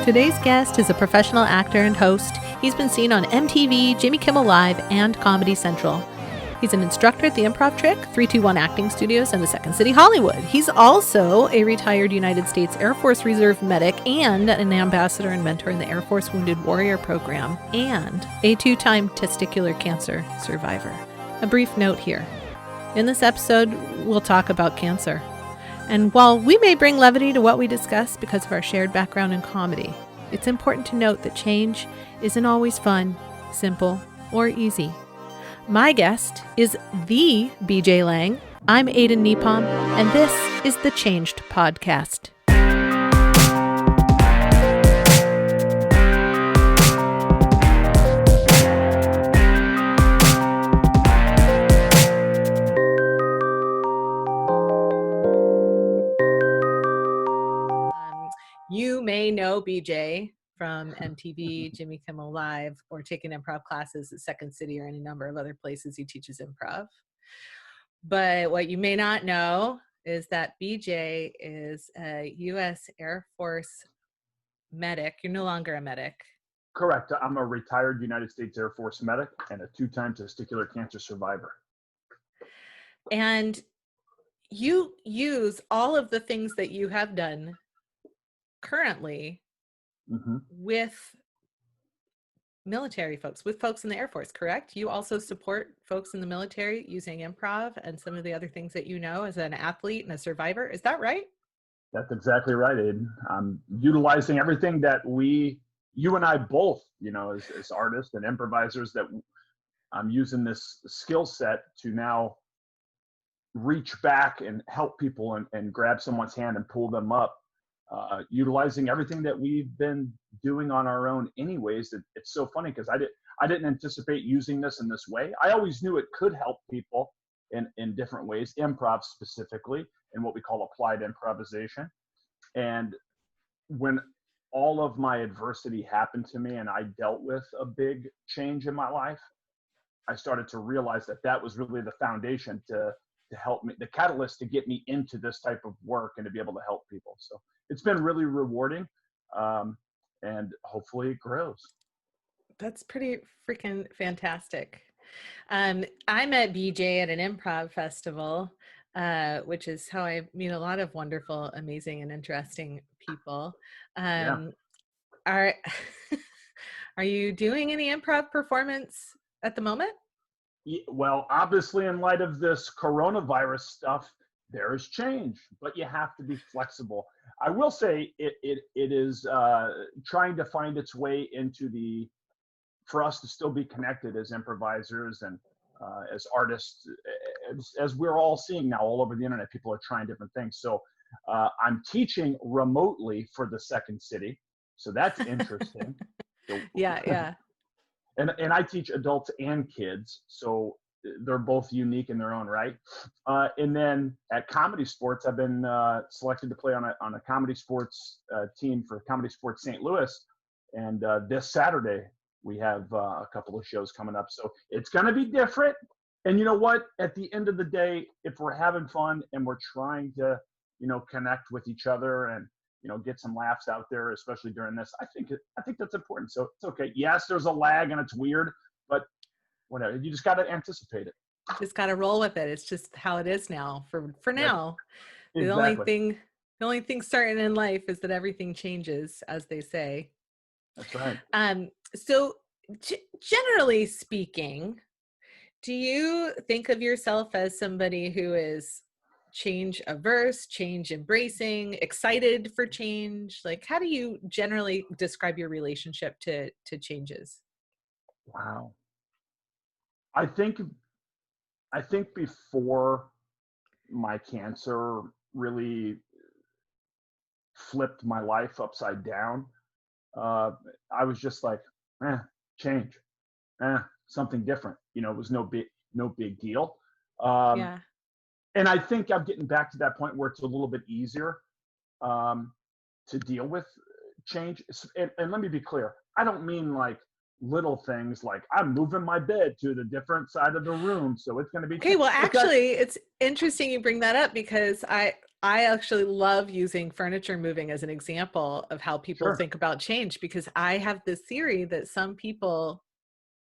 Today's guest is a professional actor and host. He's been seen on MTV, Jimmy Kimmel Live, and Comedy Central. He's an instructor at the Improv Trick, 321 Acting Studios, and the Second City Hollywood. He's also a retired United States Air Force Reserve medic and an ambassador and mentor in the Air Force Wounded Warrior Program, and a 2-time testicular cancer survivor. A brief note here. In this episode, we'll talk about cancer. And while we may bring levity to what we discuss because of our shared background in comedy, it's important to note that change isn't always fun, simple, or easy. My guest is the BJ Lange. I'm Aiden Nepom, and this is the Changed Podcast. You may know BJ from MTV, Jimmy Kimmel Live, or taking improv classes at Second City or any number of other places he teaches improv. But what you may not know is that BJ is a U.S. Air Force medic. You're no longer a medic. Correct. I'm a retired United States Air Force medic and a 2-time testicular cancer survivor. And you use all of the things that you have done currently with military folks, with folks in the Air Force, correct? You also support folks in the military using improv and some of the other things that you know as an athlete and a survivor. Is that right? That's exactly right, Aiden. I'm utilizing everything that you and I both, as artists and improvisers, that I'm using this skill set to now reach back and help people and grab someone's hand and pull them up. Utilizing everything that we've been doing on our own anyways. It's so funny because I didn't anticipate using this in this way. I always knew it could help people in different ways, improv specifically, and what we call applied improvisation. And when all of my adversity happened to me and I dealt with a big change in my life, I started to realize that was really the foundation to help me, the catalyst to get me into this type of work and to be able to help people. So it's been really rewarding, and hopefully it grows. That's pretty freaking fantastic. I met BJ at an improv festival, which is how I meet a lot of wonderful, amazing, and interesting people. Are you doing any improv performance at the moment? Well, obviously, in light of this coronavirus stuff, there is change, but you have to be flexible. I will say it is trying to find its way into for us to still be connected as improvisers and as artists, as we're all seeing now all over the internet. People are trying different things. So I'm teaching remotely for the Second City, so that's interesting. Yeah. And I teach adults and kids, so they're both unique in their own right. And then at Comedy Sports, I've been selected to play on a Comedy Sports team for Comedy Sports St. Louis. And this Saturday, we have a couple of shows coming up. So it's going to be different. And you know what? At the end of the day, if we're having fun and we're trying to, connect with each other and get some laughs out there, especially during this, I think that's important. So it's okay. Yes, there's a lag and it's weird, but whatever. You just got to anticipate it. Just got to roll with it. It's just how it is now. For now, Exactly. The only thing certain in life is that everything changes, as they say. That's right. So generally speaking, do you think of yourself as somebody who is change averse, change embracing, excited for change? Like, how do you generally describe your relationship to changes? Wow. I think before my cancer really flipped my life upside down, I was just like, change, something different. It was no big deal. And I think I'm getting back to that point where it's a little bit easier to deal with change. And let me be clear. I don't mean like little things like I'm moving my bed to the different side of the room, so it's going to be okay. Well, actually, it's interesting you bring that up because I actually love using furniture moving as an example of how people Sure. think about change, because I have this theory that some people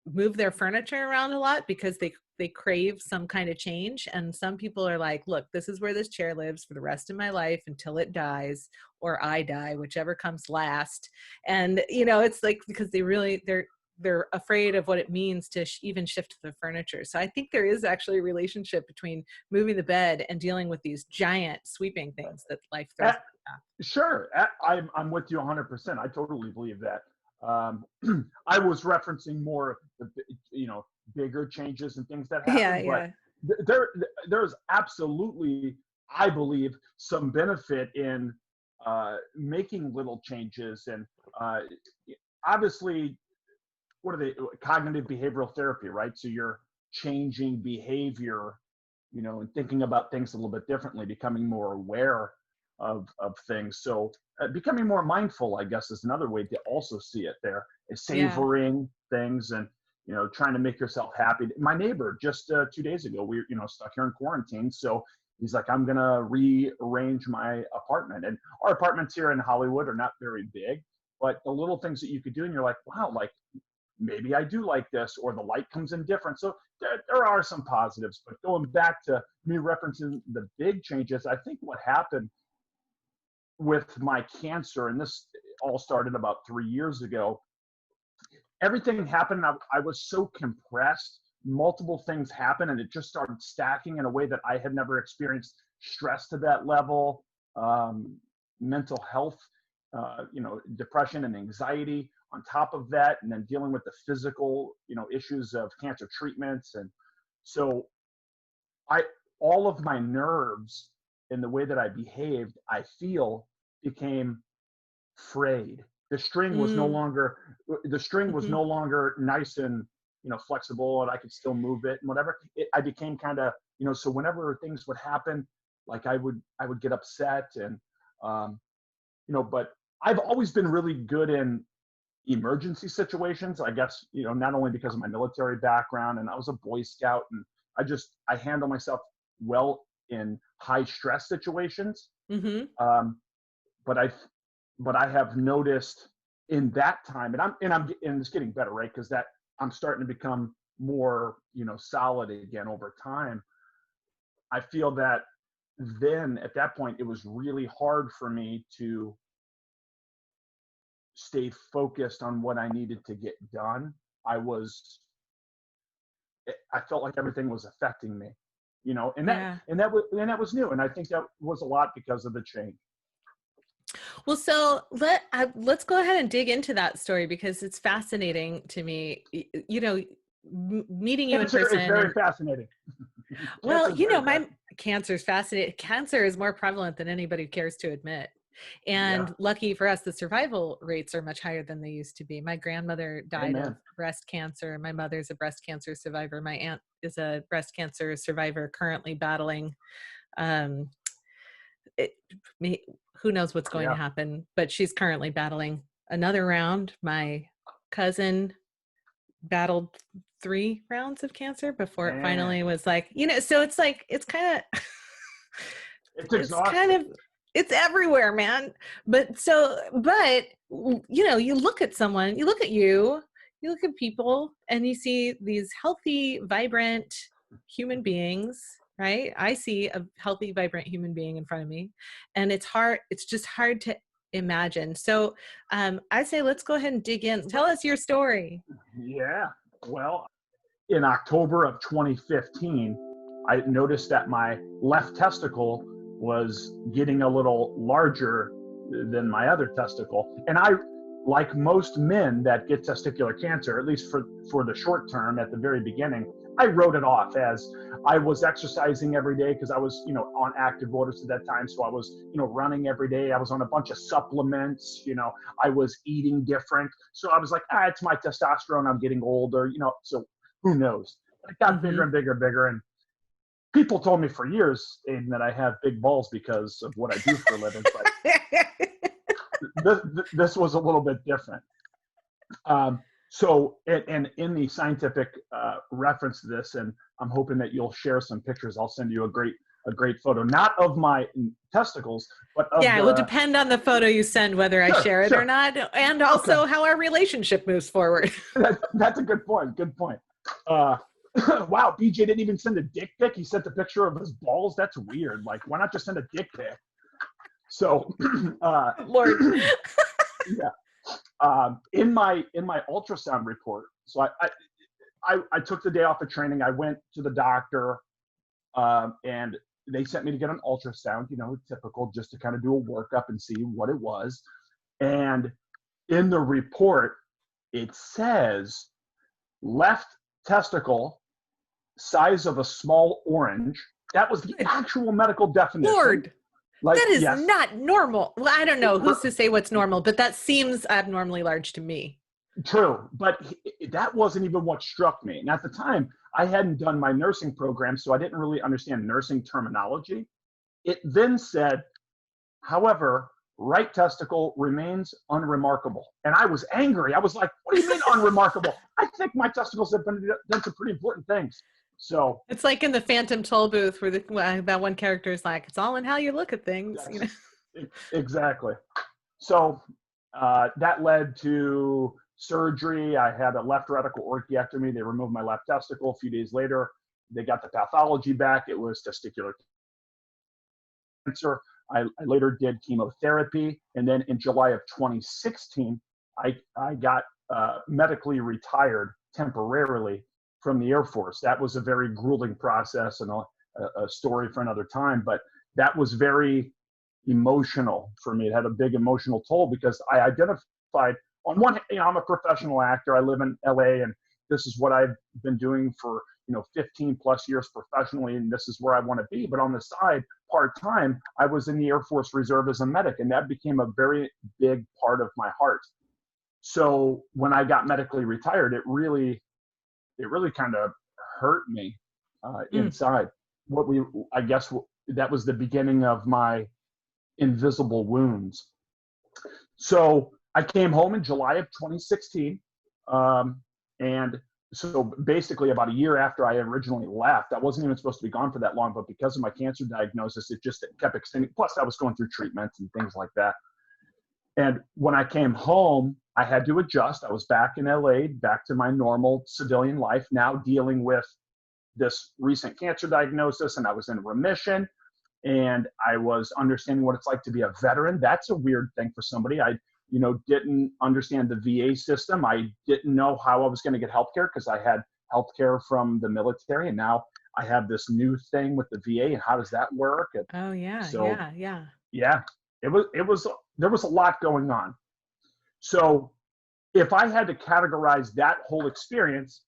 move their furniture around a lot because they crave some kind of change, and some people are like, look, this is where this chair lives for the rest of my life until it dies or I die, whichever comes last. And it's like, because they're afraid of what it means to even shift the furniture. So I think there is actually a relationship between moving the bed and dealing with these giant sweeping things that life throws. Sure, I'm with you 100%. I totally believe that. Um, I was referencing more, bigger changes and things that Yeah, happen, but yeah. there's absolutely, I believe, some benefit in making little changes, and uh, obviously, what are they? Cognitive behavioral therapy, right? So you're changing behavior, and thinking about things a little bit differently, becoming more aware of things. So becoming more mindful, I guess, is another way to also see it. There is Yeah. savoring things, and trying to make yourself happy. My neighbor just 2 days ago, we stuck here in quarantine, so he's like, I'm gonna rearrange my apartment. And our apartments here in Hollywood are not very big, but the little things that you could do, and you're like, wow, like maybe I do like this, or the light comes in different. So there are some positives. But going back to me referencing the big changes, I think what happened with my cancer, and this all started about 3 years ago, everything happened. I was so compressed. Multiple things happened, and it just started stacking in a way that I had never experienced stress to that level, mental health, depression and anxiety on top of that, and then dealing with the physical, issues of cancer treatments. And so I, all of my nerves and the way that I behaved, I feel, became frayed. The string was no Mm. longer the string was Hmm. no longer nice and flexible, and I could still move it and whatever. I became kind of, so whenever things would happen, like I would get upset, and um, but I've always been really good in emergency situations. I guess not only because of my military background, and I was a Boy Scout, and I handle myself well in high stress situations. Hmm. Um, but I have noticed in that time, and it's getting better, right? Because that I'm starting to become more solid again over time. I feel that then at that point it was really hard for me to stay focused on what I needed to get done. I was I felt like everything was affecting me, and that Yeah. and that was and that was new, and I think that was a lot because of the change. Well, so let's go ahead and dig into that story, because it's fascinating to me. Meeting you in Cancer is person, very and fascinating. well, Cancer is very my fascinating. cancer is fascinating. Cancer is more prevalent than anybody cares to admit. Yeah. And lucky for us, the survival rates are much higher than they used to be. My grandmother died of Amen. breast cancer. My mother's a breast cancer survivor. My aunt is a breast cancer survivor currently battling. Um, it, me, who knows what's going to Yeah. happen, but she's currently battling another round. My cousin battled 3 rounds of cancer before it Man, finally was like, so it's like, it's kind of, it's it's kind exhausting. of, it's everywhere, man. But you look at someone, you look at people, and you see these healthy, vibrant human beings, right? I see a healthy, vibrant human being in front of me, and it's just hard to imagine. So I say, let's go ahead and dig in. Tell us your story. Yeah. Well, in October of 2015, I noticed that my left testicle was getting a little larger than my other testicle. And like most men that get testicular cancer, at least for the short term at the very beginning, I wrote it off as I was exercising every day because I was, on active orders at that time. So I was, running every day. I was on a bunch of supplements, I was eating different. So I was like, it's my testosterone. I'm getting older, so who knows? But it got bigger Mm-hmm. and bigger and bigger. And people told me for years, Aiden, that I have big balls because of what I do for a living. But this was a little bit different. And in the scientific reference to this, and I'm hoping that you'll share some pictures. I'll send you a great photo, not of my testicles, but of it will depend on the photo you send, whether I share it or not, and also how our relationship moves forward. That's a good point. Good point. Wow, BJ didn't even send a dick pic. He sent a picture of his balls. That's weird. Like, why not just send a dick pic? So, Lord. Yeah. In my ultrasound report, so I took the day off of training. I went to the doctor, and they sent me to get an ultrasound, typical, just to kind of do a workup and see what it was. And in the report, it says left testicle, size of a small orange. That was the actual medical definition. Lord. That is not normal. Well, I don't know who's to say what's normal, but that seems abnormally large to me. True, but that wasn't even what struck me. And at the time, I hadn't done my nursing program, so I didn't really understand nursing terminology. It then said, however, right testicle remains unremarkable. And I was angry. I was like, what do you mean unremarkable? I think my testicles have done some pretty important things. So it's like in the Phantom Toll booth where that one character is like, it's all in how you look at things. Yes, exactly. So that led to surgery. I had a left radical orchiectomy. They removed my left testicle. A few days later, they got the pathology back. It was testicular cancer. I later did chemotherapy. And then in July of 2016, I got medically retired temporarily from the Air Force. That was a very grueling process and a story for another time, but that was very emotional for me. It had a big emotional toll because I identified, on one hand, I'm a professional actor. I live in LA, and this is what I've been doing for 15 plus years professionally, and this is where I want to be. But on the side, part-time, I was in the Air Force Reserve as a medic, and that became a very big part of my heart. So when I got medically retired, it really kind of hurt me inside. I guess that was the beginning of my invisible wounds. So I came home in July of 2016. And so basically about a year after I originally left, I wasn't even supposed to be gone for that long, but because of my cancer diagnosis, it just kept extending. Plus I was going through treatments and things like that. And when I came home, I had to adjust. I was back in LA, back to my normal civilian life, now dealing with this recent cancer diagnosis, and I was in remission, and I was understanding what it's like to be a veteran. That's a weird thing for somebody. I didn't understand the VA system. I didn't know how I was going to get healthcare because I had healthcare from the military, and now I have this new thing with the VA, and how does that work? And oh yeah, so, yeah. There was a lot going on. So if I had to categorize that whole experience,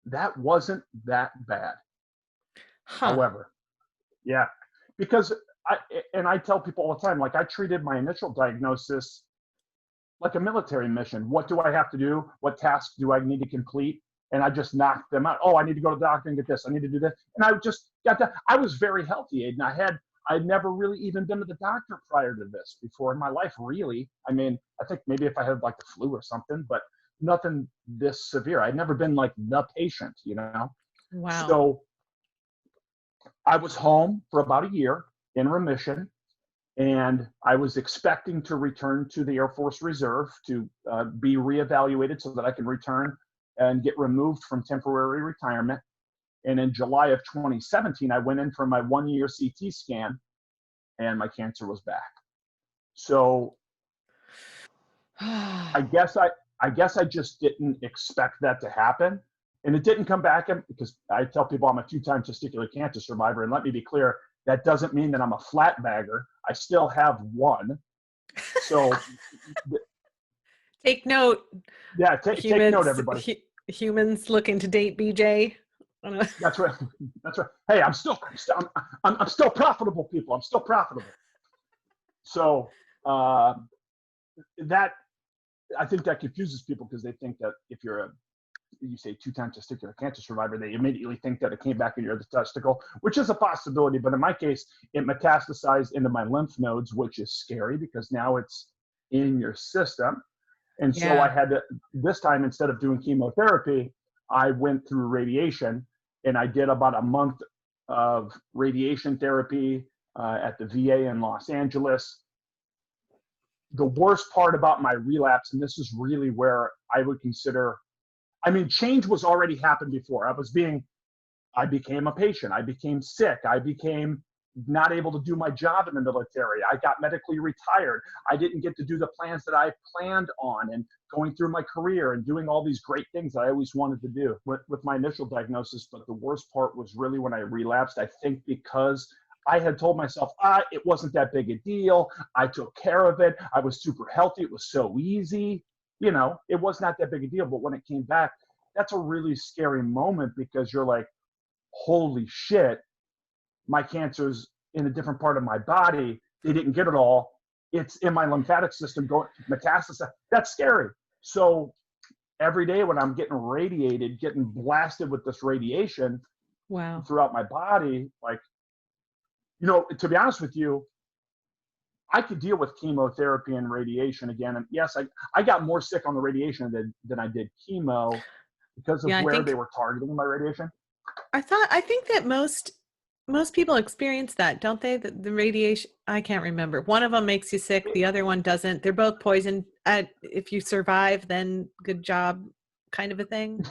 that wasn't that bad. However, because I tell people all the time, like, I treated my initial diagnosis like a military mission. What do I have to do? What tasks do I need to complete? And I just knocked them out. Oh, I need to go to the doctor and get this. I need to do this. And I just got that. I was very healthy, Aiden. I'd never really even been to the doctor prior to this before in my life, really. I mean, I think maybe if I had like the flu or something, but nothing this severe. I'd never been like the patient, Wow. So I was home for about a year in remission, and I was expecting to return to the Air Force Reserve to be reevaluated so that I can return and get removed from temporary retirement. And in July of 2017, I went in for my 1-year CT scan, and my cancer was back. So I guess I just didn't expect that to happen. And it didn't come back because I tell people I'm a 2-time testicular cancer survivor. And let me be clear, that doesn't mean that I'm a flat bagger. I still have one. So take note. Yeah, take note, everybody. Humans looking to date BJ. That's right. That's right. Hey, I'm still profitable, people. I'm still profitable. So that, I think that confuses people because they think that if you say 2-time testicular cancer survivor, they immediately think that it came back in your testicle, which is a possibility. But in my case, it metastasized into my lymph nodes, which is scary because now it's in your system. And so I had to, this time, instead of doing chemotherapy, I went through radiation, and I did about a month of radiation therapy at the VA in Los Angeles. The worst part about my relapse, and this is really where I would consider, I mean, change was already happened before. I became a patient. I became sick. I became not able to do my job in the military. I got medically retired. I didn't get to do the plans that I planned on, and going through my career and doing all these great things that I always wanted to do with my initial diagnosis. But the worst part was really when I relapsed, I think because I had told myself, it wasn't that big a deal. I took care of it. I was super healthy. It was so easy. You know, it was not that big a deal. But when it came back, that's a really scary moment, because you're like, holy shit, my cancer's in a different part of my body. They didn't get it all. It's in my lymphatic system going metastasis. That's scary. So every day when I'm getting radiated, getting blasted with this radiation Wow. throughout my body, like, you know, to be honest with you, I could deal with chemotherapy and radiation again. And yes, I got more sick on the radiation than I did chemo because of Yeah, where they were targeting my radiation. I think that most people experience that, don't they? The radiation, I can't remember. One of them makes you sick, the other one doesn't. They're both poison. If you survive, then good job, kind of a thing.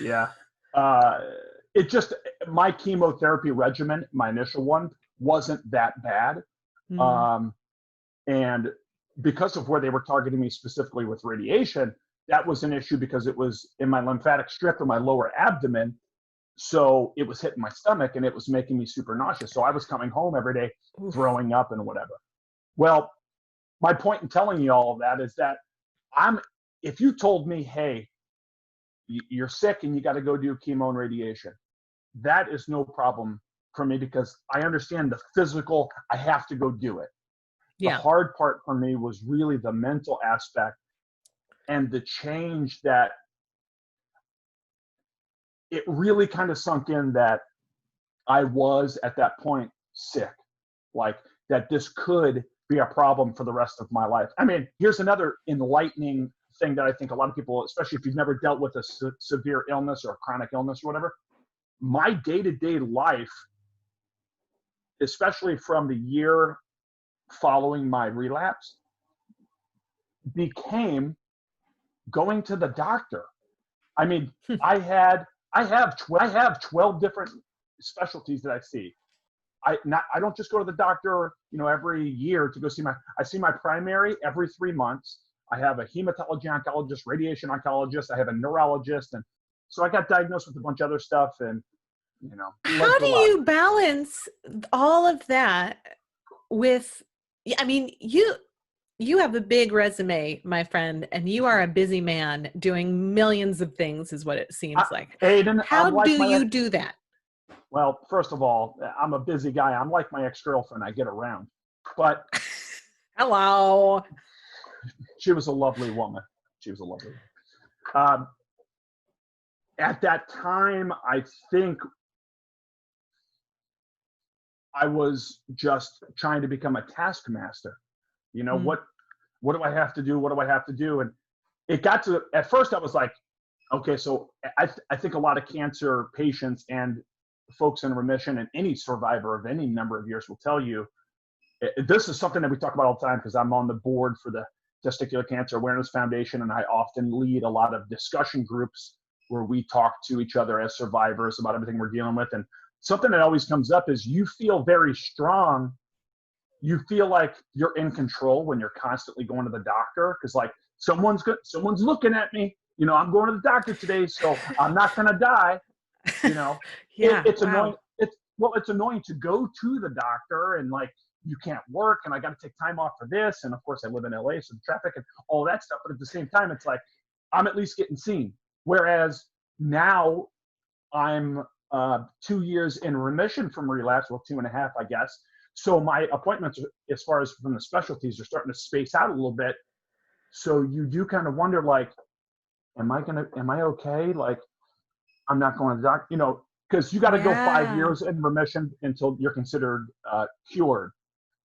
Yeah. It just, my chemotherapy regimen, my initial one, wasn't that bad. And because of where they were targeting me specifically with radiation, that was an issue because it was in my lymphatic strip in my lower abdomen. So it was hitting my stomach and it was making me super nauseous. So I was coming home every day throwing up and whatever. Well, my point in telling you all of that is that if you told me, hey, you're sick and you got to go do chemo and radiation, that is no problem for me, because I understand the physical, I have to go do it. Yeah. The hard part for me was really the mental aspect and the change that it really kind of sunk in that I was at that point sick, like that this could be a problem for the rest of my life. I mean, here's another enlightening thing that I think a lot of people, especially if you've never dealt with a severe illness or a chronic illness or whatever, my day-to-day life, especially from the year following my relapse, became going to the doctor. I mean, I have 12 different specialties that I see. I don't just go to the doctor, you know, every year to go see I see my primary every 3 months. I have a hematology oncologist, radiation oncologist. I have a neurologist. And so I got diagnosed with a bunch of other stuff. And, you know, how do you balance all of that with, I mean, you have a big resume, my friend, and you are a busy man doing millions of things is what it seems like. Aiden, how do you do that? Well, first of all, I'm a busy guy. I'm like my ex-girlfriend. I get around. But hello. She was a lovely woman. At that time, I think I was just trying to become a taskmaster. You know, what do I have to do? What do I have to do? And it got to, at first I was like, okay, so I think a lot of cancer patients and folks in remission and any survivor of any number of years will tell you, this is something that we talk about all the time because I'm on the board for the Testicular Cancer Awareness Foundation, and I often lead a lot of discussion groups where we talk to each other as survivors about everything we're dealing with. And something that always comes up is you feel very strong. You feel like you're in control when you're constantly going to the doctor, because like someone's looking at me. You know, I'm going to the doctor today, so I'm not going to die. You know, yeah, it's annoying. It's annoying to go to the doctor and like you can't work, and I got to take time off for this. And of course, I live in LA, so the traffic and all that stuff. But at the same time, it's like I'm at least getting seen. Whereas now I'm 2 years in remission from relapse, well, 2.5, I guess. So my appointments, as far as from the specialties, are starting to space out a little bit. So you do kind of wonder, like, am I okay? Like, I'm not going to the doctor, you know, because you got to go 5 years in remission until you're considered cured.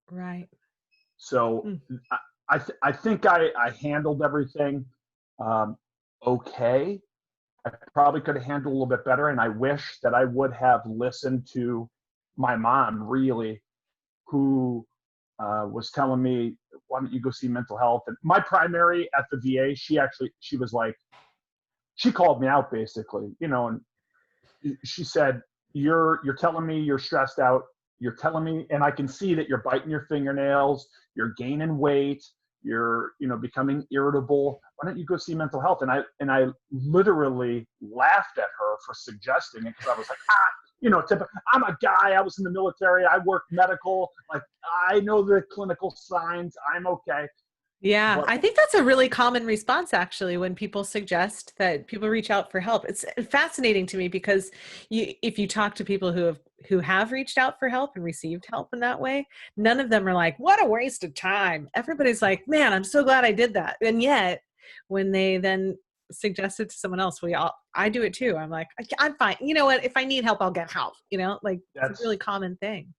Right. So I think I handled everything okay. I probably could have handled a little bit better. And I wish that I would have listened to my mom, really, who was telling me, why don't you go see mental health? And my primary at the VA, she was like, she called me out basically, and she said, you're telling me you're stressed out. You're telling me, and I can see that you're biting your fingernails, you're gaining weight, you're, becoming irritable. Why don't you go see mental health? And I literally laughed at her for suggesting it, because I was like, I'm a guy, I was in the military, I worked medical, like I know the clinical signs, I'm okay. Yeah, But I think that's a really common response, actually, when people suggest that people reach out for help. It's fascinating to me because if you talk to people who have reached out for help and received help in that way, none of them are like, "What a waste of time." Everybody's like, "Man, I'm so glad I did that." And yet, when they then suggest it to someone else, I do it too. I'm like, I'm fine. You know what? If I need help, I'll get help. Like it's a really common thing.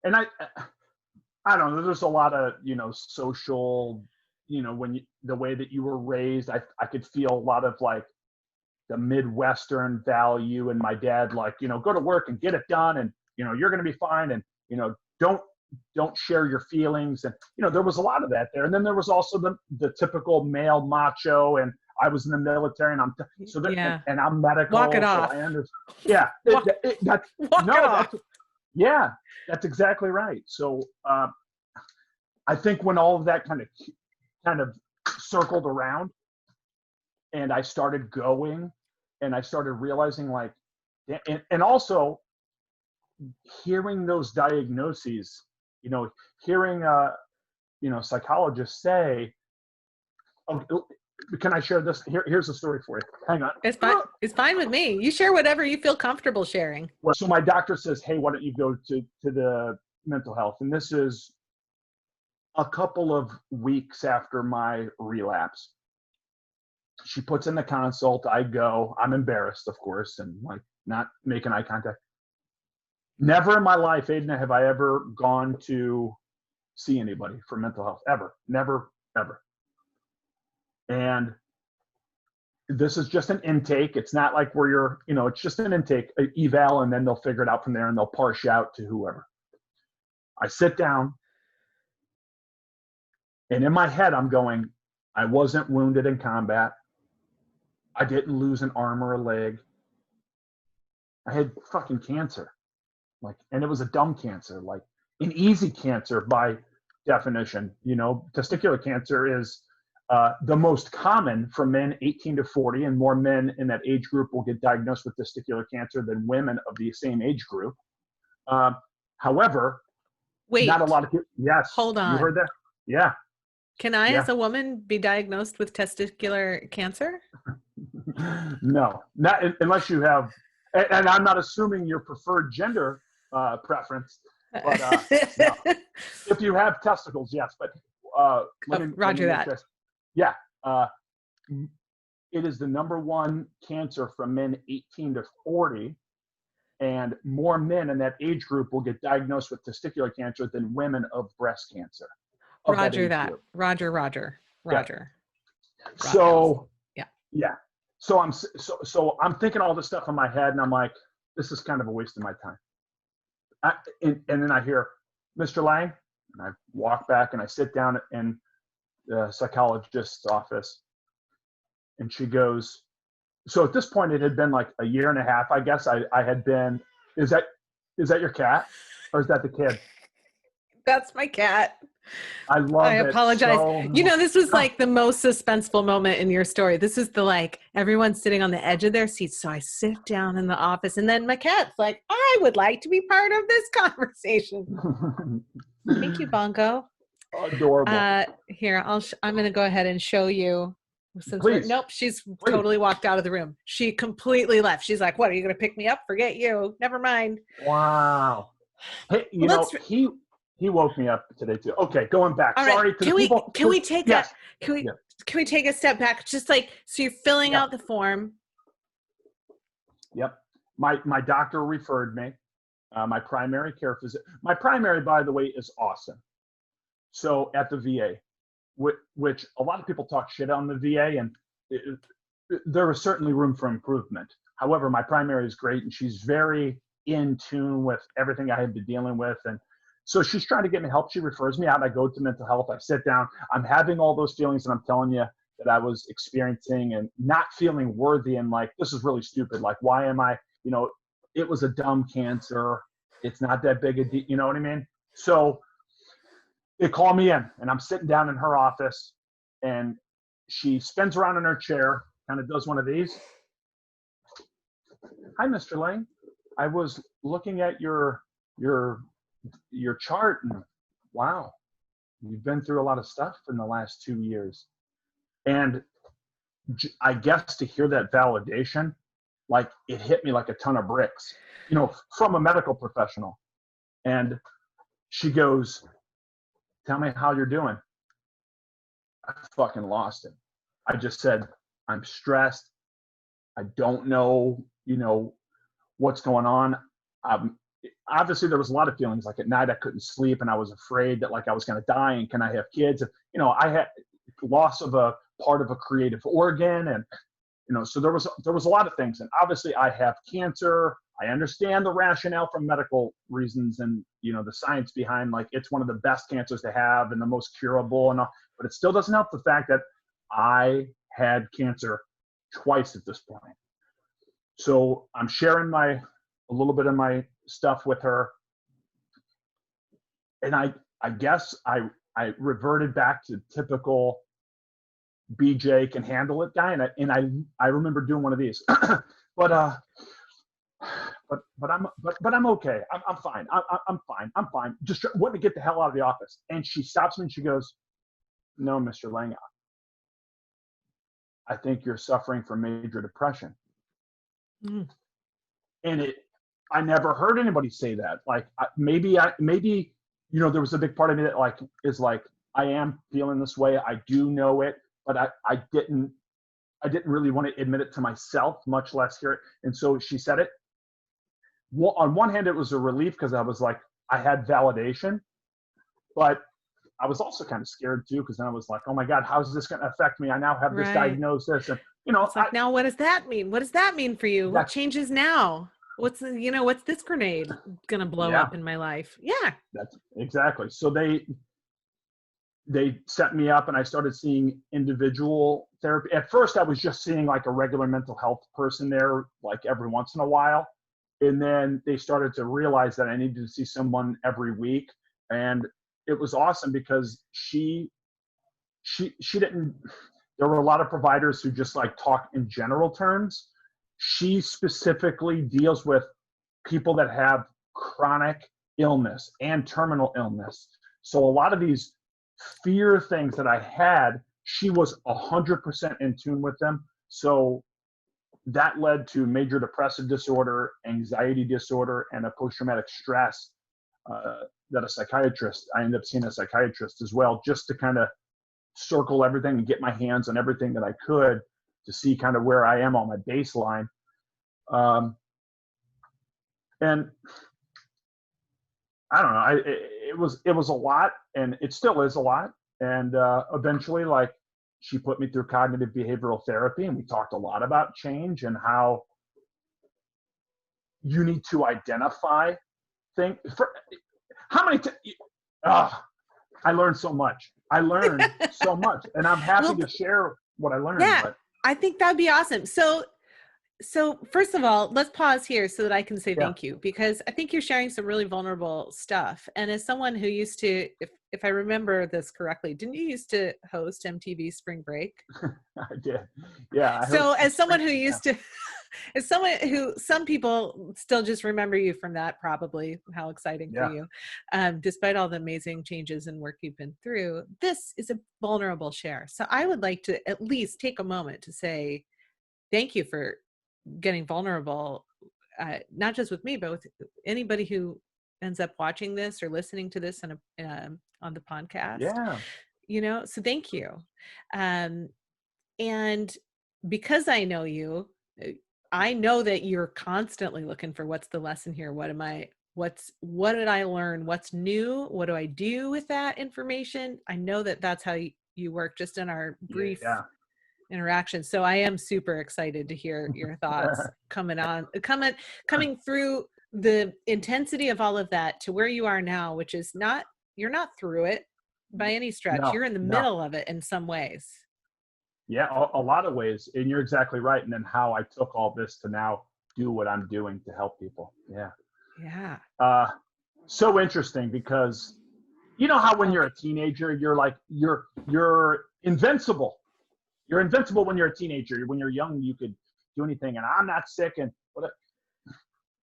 And I don't know, there's a lot of, social, the way that you were raised, I could feel a lot of like the Midwestern value, and my dad, like, go to work and get it done, and, you're going to be fine. And, don't share your feelings. And, there was a lot of that there. And then there was also the typical male macho, and I was in the military, and and I'm medical. Walk it off. So I understand. Yeah. That's exactly right. So, I think when all of that kind of circled around, and I started going, and I started realizing, like, and also hearing those diagnoses, hearing psychologists say, oh, can I share this? Here's a story for you. Hang on. It's fine. It's fine with me. You share whatever you feel comfortable sharing. Well, so my doctor says, hey, why don't you go to the mental health? And this is a couple of weeks after my relapse. She puts in the consult. I go. I'm embarrassed, of course, and like not making eye contact. Never in my life, Aiden, have I ever gone to see anybody for mental health. Ever. Never, ever. And this is just an intake. It's not like where you're, it's just an intake, an eval, and then they'll figure it out from there, and they'll parse you out to whoever. I sit down, and in my head, I'm going, I wasn't wounded in combat. I didn't lose an arm or a leg. I had fucking cancer. And it was a dumb cancer, like an easy cancer by definition. Testicular cancer is the most common for men 18 to 40, and more men in that age group will get diagnosed with testicular cancer than women of the same age group. However, not a lot of people. Yes. Hold on. You heard that? Yeah. Can I, as a woman, be diagnosed with testicular cancer? No, not unless you have, and I'm not assuming your preferred gender preference, but no. If you have testicles, yes. But Roger that. Yeah, it is the number one cancer from men 18 to 40, and more men in that age group will get diagnosed with testicular cancer than women of breast cancer. Roger that. Roger. Yeah. So yeah. So I'm thinking all this stuff in my head, and I'm like, this is kind of a waste of my time. And then I hear, Mr. Lange, and I walk back and I sit down in the psychologist's office, and she goes, so at this point it had been like a year and a half, I guess. I had been, is that your cat, or is that the kid? That's my cat. I apologize. So this was like the most suspenseful moment in your story. This is everyone's sitting on the edge of their seats. So I sit down in the office, and then my cat's like, I would like to be part of this conversation. Thank you, Bongo. Adorable. Here, I'm going to go ahead and show you. Nope, she's totally walked out of the room. She completely left. She's like, what, are you going to pick me up? Forget you. Never mind. Wow. Hey, he woke me up today too. Okay, going back. All Sorry right. to the people. Can we take a step back? Just so you're filling out the form. Yep. My doctor referred me. My primary care physician. My primary, by the way, is awesome. So at the VA, which a lot of people talk shit on the VA, and there was certainly room for improvement. However, my primary is great, and she's very in tune with everything I had been dealing with. And so she's trying to get me help. She refers me out. I go to mental health. I sit down. I'm having all those feelings that I'm telling you that I was experiencing, and not feeling worthy, and like, this is really stupid. Like, why am I, it was a dumb cancer. It's not that big a deal. You know what I mean? So they call me in, and I'm sitting down in her office, and she spins around in her chair, kind of does one of these. Hi, Mr. Lange. I was looking at your chart, and wow, you've been through a lot of stuff in the last 2 years. And I guess to hear that validation, like, it hit me like a ton of bricks, from a medical professional. And she goes, tell me how you're doing. I fucking lost it. I just said, I'm stressed. I don't know, what's going on. Obviously, there was a lot of feelings. Like, at night, I couldn't sleep, and I was afraid that, like, I was going to die, and can I have kids? I had loss of a part of a creative organ, and so there was a lot of things. And obviously, I have cancer. I understand the rationale from medical reasons, and the science behind, like, it's one of the best cancers to have and the most curable and all, but it still doesn't help the fact that I had cancer twice at this point. So I'm sharing a little bit of my stuff with her, and I guess I reverted back to typical BJ can handle it guy, and I remember doing one of these, but I'm okay. I'm fine. I'm fine. I'm fine. Just wanting to get the hell out of the office. And she stops me and she goes, no, Mr. Lange, I think you're suffering from major depression. Mm. And I never heard anybody say that. Like, maybe, there was a big part of me that is like, I am feeling this way. I do know it, but I didn't really want to admit it to myself, much less hear it. And so she said it. Well, on one hand, it was a relief because I was like, I had validation, but I was also kind of scared too, because then I was like, oh my God, how is this going to affect me? I now have this diagnosis, and it's like, now what does that mean? What does that mean for you? What changes now? What's this grenade going to blow up in my life? Yeah, that's exactly. So they set me up, and I started seeing individual therapy. At first, I was just seeing like a regular mental health person there, like every once in a while. And then they started to realize that I needed to see someone every week. And it was awesome because she didn't, there were a lot of providers who just like talk in general terms. She specifically deals with people that have chronic illness and terminal illness. So a lot of these fear things that I had, she was 100% in tune with them. So that led to major depressive disorder, anxiety disorder, and a post-traumatic stress that I ended up seeing a psychiatrist as well, just to kind of circle everything and get my hands on everything that I could to see kind of where I am on my baseline. And I don't know, it was a lot, and it still is a lot. And eventually, like, she put me through cognitive behavioral therapy, and we talked a lot about change and how you need to identify things. I learned so much. And I'm happy to share what I learned. Yeah, but I think that'd be awesome. So first of all, let's pause here so that I can say thank you, because I think you're sharing some really vulnerable stuff. And as someone who used to, if I remember this correctly, didn't you used to host MTV Spring Break? I did. Yeah. So as someone who used to, as someone who, some people still just remember you from that, probably, how exciting for you. Despite all the amazing changes and work you've been through, this is a vulnerable share. So I would like to at least take a moment to say thank you for getting vulnerable, not just with me, but with anybody who ends up watching this or listening to this on the podcast. So thank you. And because I know you, I know that you're constantly looking for what's the lesson here. What did I learn? What's new? What do I do with that information? I know that that's how you work, just in our brief interaction. So I am super excited to hear your thoughts coming through the intensity of all of that to where you are now, which is you're not through it by any stretch. No, You're in the no. middle of it in some ways. Yeah, a lot of ways. And you're exactly right. And then how I took all this to now do what I'm doing to help people. Yeah. Yeah. So interesting because you know how when you're a teenager, you're like, you're invincible. You're invincible when you're a teenager. When you're young, you could do anything. And I'm not sick. And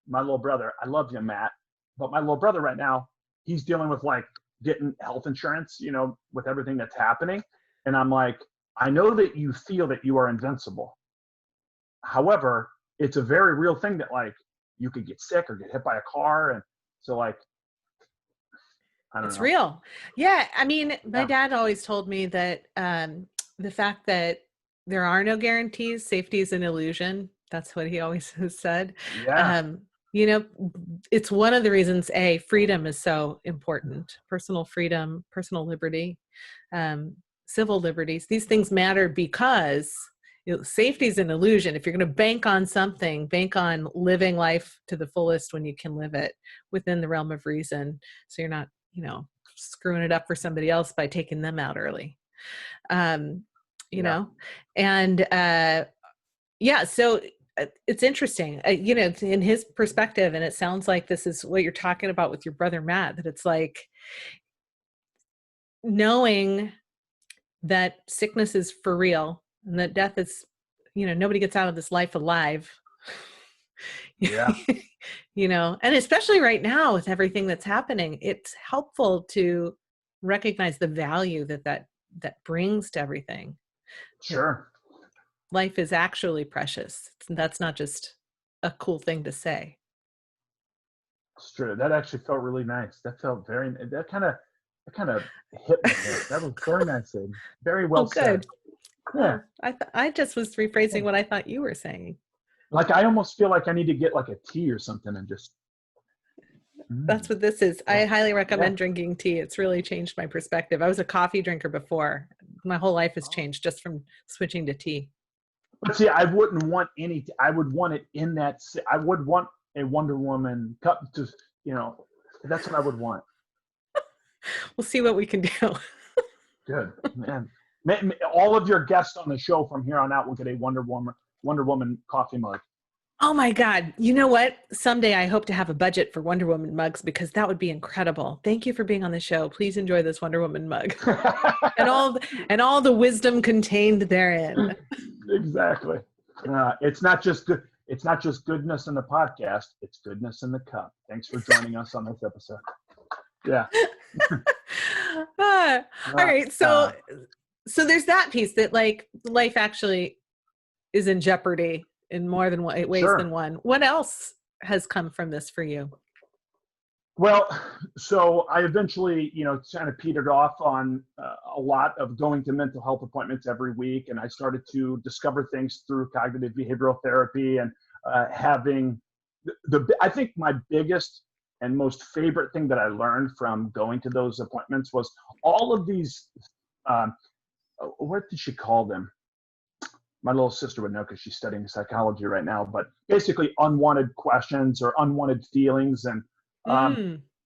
my little brother, I love you, Matt, but my little brother right now, he's dealing with like getting health insurance, you know, with everything that's happening. And I'm like, I know that you feel that you are invincible. However, it's a very real thing that like you could get sick or get hit by a car. And so like, I don't know. It's real. Yeah. I mean, my dad always told me that the fact that there are no guarantees, safety is an illusion. That's what he always has said. Yeah. You know, it's one of the reasons, freedom is so important. Personal freedom, personal liberty, civil liberties. These things matter because safety is an illusion. If you're going to bank on something, bank on living life to the fullest when you can live it within the realm of reason. So you're not, you know, screwing it up for somebody else by taking them out early. You know, and so it's interesting, you know, in his perspective, and it sounds like this is what you're talking about with your brother, Matt, that it's like knowing that sickness is for real and that death is, you know, nobody gets out of this life alive. Yeah. You know, and especially right now with everything that's happening, it's helpful to recognize the value that brings to everything. Sure. Life is actually precious. That's not just a cool thing to say. It's true. That actually felt really nice. That felt that kind of hit me. That was very nice. Very well said. Yeah. I just was rephrasing what I thought you were saying. Like I almost feel like I need to get like a tea or something and just. That's what this is. I highly recommend drinking tea. It's really changed my perspective. I was a coffee drinker before. My whole life has changed just from switching to tea. But see, I wouldn't want I would want it in that. I would want a Wonder Woman cup. Just, you know, that's what I would want. We'll see what we can do. Good, man. All of your guests on the show from here on out will get a Wonder Woman coffee mug. Oh my God. You know what? Someday I hope to have a budget for Wonder Woman mugs because that would be incredible. Thank you for being on the show. Please enjoy this Wonder Woman mug and all the wisdom contained therein. Exactly. It's not just good. It's not just goodness in the podcast. It's goodness in the cup. Thanks for joining us on this episode. Yeah. All right. So there's that piece that like life actually is in jeopardy in more than one ways than one. What else has come from this for you? Well, so I eventually, you know, kind of petered off on a lot of going to mental health appointments every week. And I started to discover things through cognitive behavioral therapy and having I think my biggest and most favorite thing that I learned from going to those appointments was all of these, what did she call them? My little sister would know because she's studying psychology right now, but basically unwanted questions or unwanted feelings. And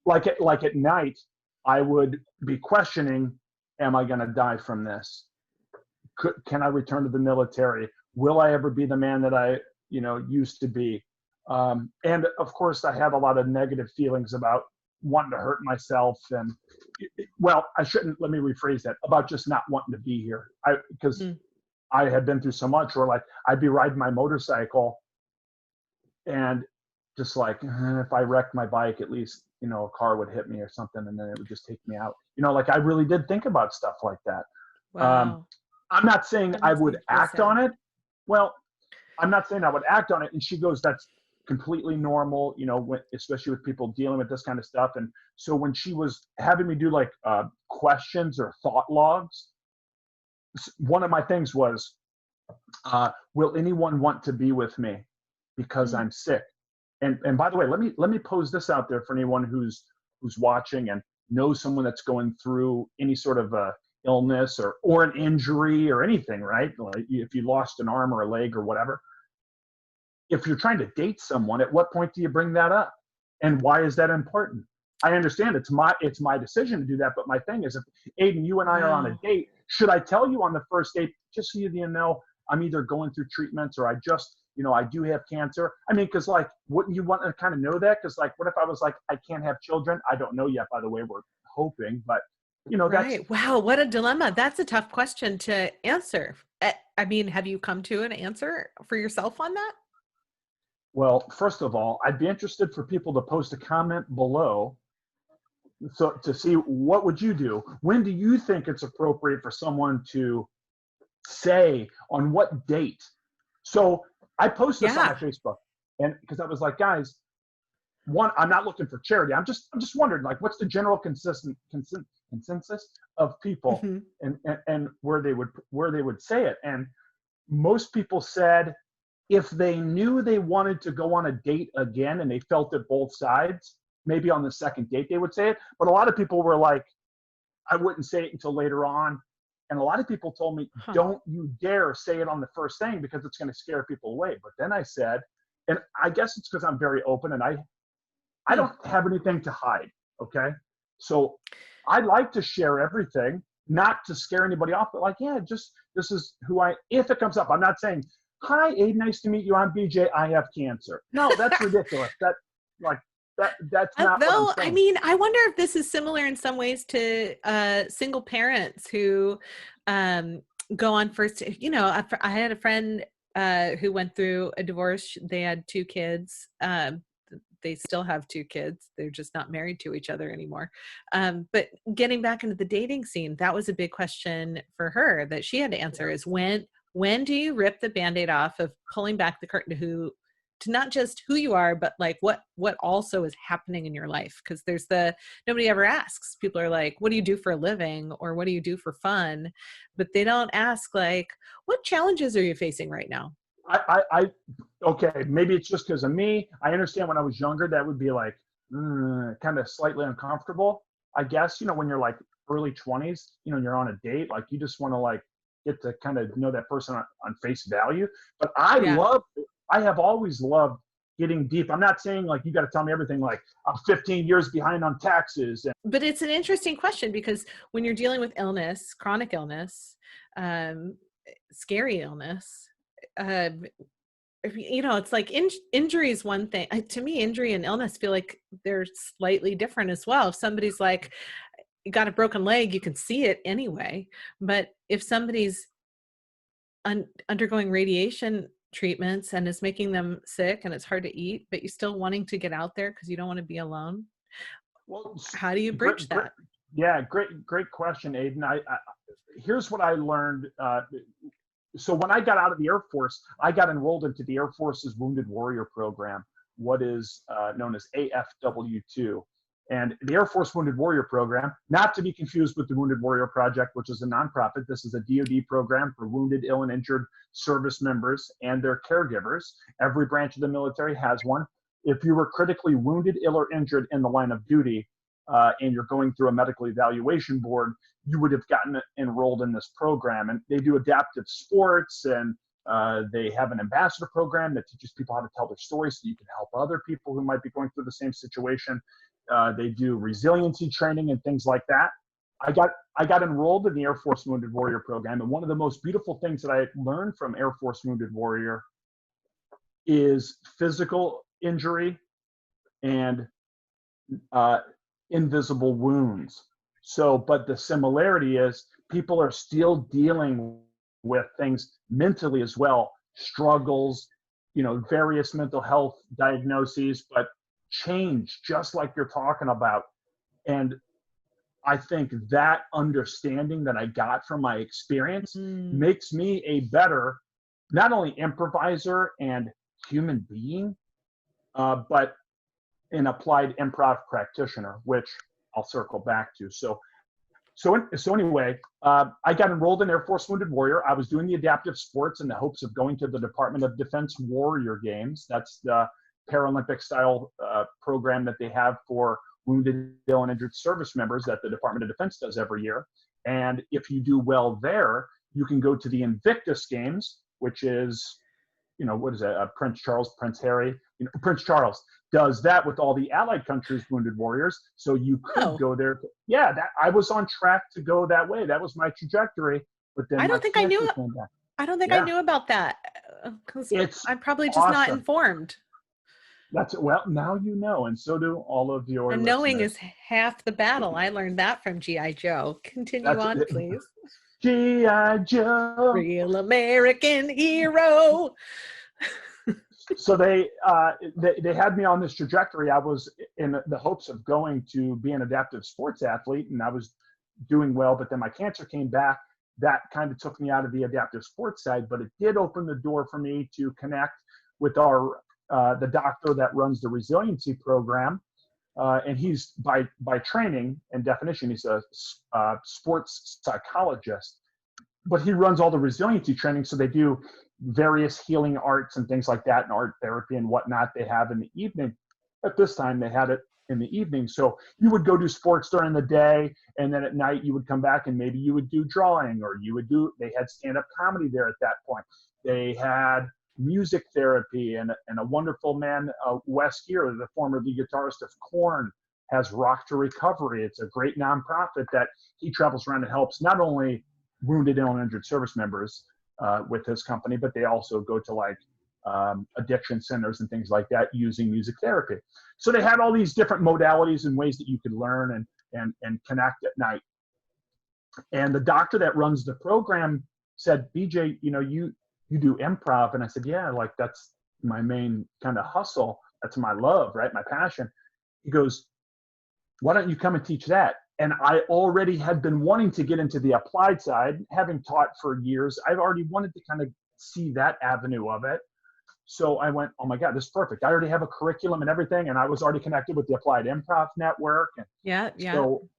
like at night, I would be questioning, am I going to die from this? Can I return to the military? Will I ever be the man that I, you know, used to be? And of course, I have a lot of negative feelings about wanting to hurt myself. And well, let me rephrase that, about just not wanting to be here. Because I had been through so much where like I'd be riding my motorcycle and just like, if I wrecked my bike, at least, you know, a car would hit me or something and then it would just take me out. You know, like I really did think about stuff like that. Wow. I'm not saying I would act on it. Well, I'm not saying I would act on it. And she goes, that's completely normal, you know, especially with people dealing with this kind of stuff. And so when she was having me do like questions or thought logs, one of my things was, will anyone want to be with me because I'm sick? And by the way, let me pose this out there for anyone who's watching and knows someone that's going through any sort of illness or an injury or anything, right? Like if you lost an arm or a leg or whatever. If you're trying to date someone, at what point do you bring that up? And why is that important? I understand it's my decision to do that, but my thing is, if Aiden, you and I are on a date, should I tell you on the first date, just so you know, I'm either going through treatments or I just, I do have cancer? I mean, because like, wouldn't you want to kind of know that? Because like, what if I was like, I can't have children? I don't know yet, by the way, we're hoping, but right. Wow, what a dilemma. That's a tough question to answer. I mean, have you come to an answer for yourself on that? Well, first of all, I'd be interested for people to post a comment below so to see what would you do. When do you think it's appropriate for someone to say on what date? So I posted this on my Facebook, and because I was like, guys, one, I'm not looking for charity. I'm just wondering, like, what's the general consensus of people, and where they would say it. And most people said if they knew they wanted to go on a date again and they felt it both sides, maybe on the second date they would say it. But a lot of people were like, I wouldn't say it until later on. And a lot of people told me, don't you dare say it on the first thing because it's going to scare people away. But then I said, and I guess it's because I'm very open and I don't have anything to hide, okay? So I like to share everything, not to scare anybody off, but like, yeah, just this is who if it comes up, I'm not saying, hi, Aiden, nice to meet you. I'm BJ. I have cancer. No, that's ridiculous. That's not what I'm saying. I mean, I wonder if this is similar in some ways to single parents who go on first. I had a friend who went through a divorce. They had 2 kids. They still have 2 kids. They're just not married to each other anymore. But getting back into the dating scene, that was a big question for her that she had to answer is when do you rip the Band-Aid off of pulling back the curtain to not just who you are, but like what also is happening in your life? Because nobody ever asks. People are like, what do you do for a living? Or what do you do for fun? But they don't ask like, what challenges are you facing right now? Okay, maybe it's just because of me. I understand when I was younger, that would be like kind of slightly uncomfortable. I guess, when you're like early 20s, you're on a date, like you just want to like get to kind of know that person on face value. But I have always loved getting deep. I'm not saying like you got to tell me everything, like I'm 15 years behind on taxes. But it's an interesting question because when you're dealing with illness, chronic illness, scary illness, it's like injury is one thing. To me, injury and illness feel like they're slightly different as well. If somebody's like, you got a broken leg, you can see it anyway. But if somebody's undergoing radiation treatments and is making them sick and it's hard to eat, but you're still wanting to get out there because you don't want to be alone, well, how do you bridge that? Great question, Aiden. Here's what I learned. So when I got out of the Air Force, I got enrolled into the Air Force's Wounded Warrior Program, what is known as AFW2. And the Air Force Wounded Warrior Program, not to be confused with the Wounded Warrior Project, which is a nonprofit. This is a DoD program for wounded, ill, and injured service members and their caregivers. Every branch of the military has one. If you were critically wounded, ill, or injured in the line of duty, and you're going through a medical evaluation board, you would have gotten enrolled in this program. And they do adaptive sports, and they have an ambassador program that teaches people how to tell their stories so you can help other people who might be going through the same situation. They do resiliency training and things like that. I got enrolled in the Air Force Wounded Warrior Program, and one of the most beautiful things that I learned from Air Force Wounded Warrior is physical injury and invisible wounds. So, but the similarity is people are still dealing with things mentally as well, struggles, various mental health diagnoses, but change, just like you're talking about. And I think that understanding that I got from my experience makes me a better, not only improviser and human being, but an applied improv practitioner, which I'll circle back to. So anyway, I got enrolled in Air Force Wounded Warrior. I was doing the adaptive sports in the hopes of going to the Department of Defense Warrior Games. That's the Paralympic style program that they have for wounded, ill, and injured service members that the Department of Defense does every year. And if you do well there, you can go to the Invictus Games, which is, what is it? Prince Charles, Prince Harry, Prince Charles does that with all the allied countries' wounded warriors. So you could go there. Yeah, I was on track to go that way. That was my trajectory. But then I don't think I knew. I don't think I knew about that, because I'm probably just not informed. Well, now you know, and so do all of your and listeners. Knowing is half the battle. I learned that from G.I. Joe. Continue on, please. G.I. Joe, real American hero. So they had me on this trajectory. I was in the hopes of going to be an adaptive sports athlete, and I was doing well, but then my cancer came back. That kind of took me out of the adaptive sports side, but it did open the door for me to connect with the doctor that runs the resiliency program. And he's by training and definition, he's a sports psychologist, but he runs all the resiliency training. So they do various healing arts and things like that, and art therapy and whatnot they have in the evening. At this time, they had it in the evening. So you would go do sports during the day, and then at night you would come back and maybe you would do drawing, or they had stand-up comedy there at that point. They had music therapy, and a wonderful man, Wes Geer, the former lead guitarist of Korn, has Rock to Recovery. It's a great nonprofit that he travels around and helps not only wounded, ill, and injured service members with his company, but they also go to addiction centers and things like that using music therapy. So they had all these different modalities and ways that you could learn and connect at night. And the doctor that runs the program said, BJ, you do improv. And I said, yeah, that's my main kind of hustle. That's my love, right? My passion. He goes, why don't you come and teach that? And I already had been wanting to get into the applied side, having taught for years. I've already wanted to kind of see that avenue of it. So I went, oh my God, this is perfect. I already have a curriculum and everything. And I was already connected with the Applied Improv Network. And yeah. So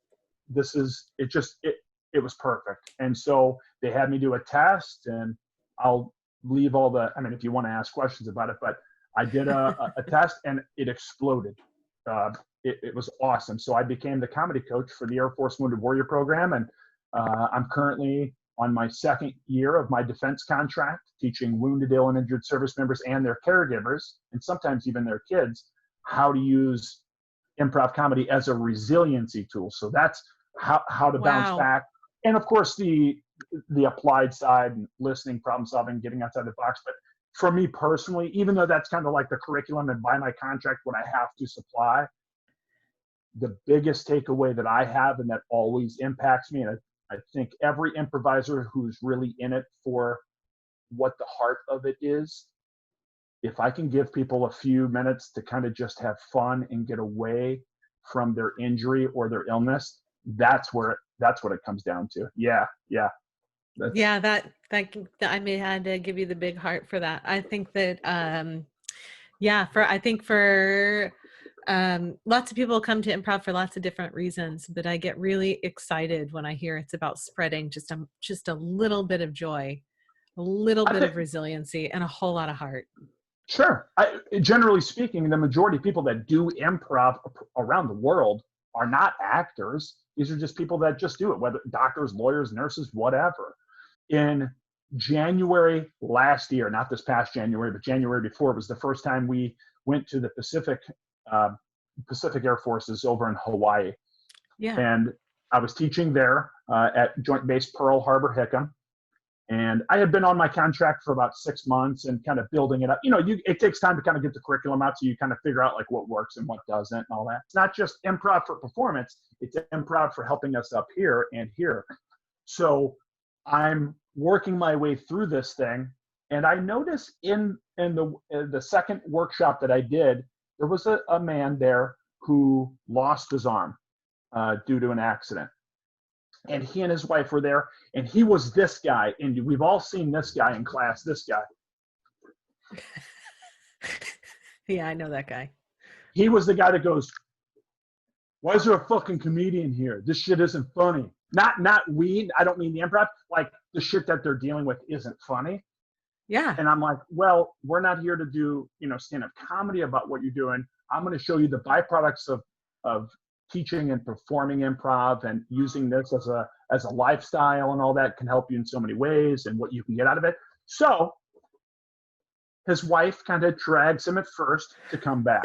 it was perfect. And so they had me do a test, and I'll leave if you want to ask questions about it, but I did a test and it exploded. It was awesome. So I became the comedy coach for the Air Force Wounded Warrior program. And I'm currently on my second year of my defense contract, teaching wounded, ill, and injured service members and their caregivers, and sometimes even their kids, how to use improv comedy as a resiliency tool. So that's how to bounce back. And of course, the applied side and listening, problem solving, getting outside the box. But for me personally, even though that's kind of like the curriculum and by my contract, what I have to supply, the biggest takeaway that I have and that always impacts me, and I think every improviser who's really in it for what the heart of it is, if I can give people a few minutes to kind of just have fun and get away from their injury or their illness, that's what it comes down to. Yeah. I may have to give you the big heart for that. I think that for lots of people come to improv for lots of different reasons, but I get really excited when I hear it's about spreading just a little bit of joy, a little bit of resiliency, and a whole lot of heart. Sure. Generally speaking, the majority of people that do improv around the world are not actors. These are just people that just do it, whether doctors, lawyers, nurses, whatever. In January last year, not this past January, but January before, it was the first time we went to the Pacific Air Forces over in Hawaii. Yeah. And I was teaching there at Joint Base Pearl Harbor Hickam. And I had been on my contract for about 6 months and kind of building it up. It takes time to kind of get the curriculum out, so you kind of figure out what works and what doesn't and all that. It's not just improv for performance, it's improv for helping us up here and here. So I'm working my way through this thing, and I noticed in the second workshop that I did, there was a man there who lost his arm due to an accident. And he and his wife were there, and he was this guy. And we've all seen this guy in class, this guy. Yeah, I know that guy. He was the guy that goes, why is there a fucking comedian here? This shit isn't funny. Not I don't mean the improv, the shit that they're dealing with isn't funny. Yeah. And I'm like, well, we're not here to do, stand-up comedy about what you're doing. I'm going to show you the byproducts of teaching and performing improv and using this as a lifestyle and all that can help you in so many ways and what you can get out of it. So his wife kind of drags him at first to come back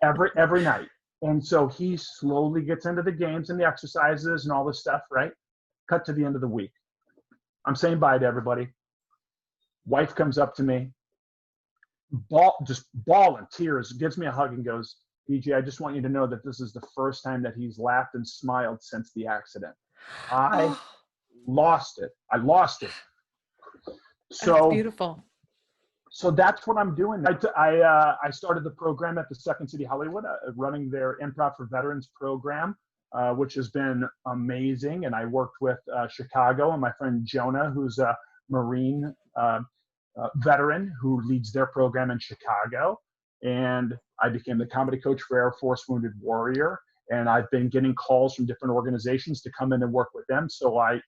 every night. And so he slowly gets into the games and the exercises and all this stuff, right? Cut to the end of the week. I'm saying bye to everybody. Wife comes up to me, just bawling, tears, gives me a hug and goes, BJ, I just want you to know that this is the first time that he's laughed and smiled since the accident. I lost it. I lost it. So that's beautiful. So that's what I'm doing. I started the program at the Second City Hollywood, running their Improv for Veterans program, which has been amazing. And I worked with Chicago and my friend Jonah, who's a Marine veteran who leads their program in Chicago. And I became the comedy coach for Air Force Wounded Warrior. And I've been getting calls from different organizations to come in and work with them. So I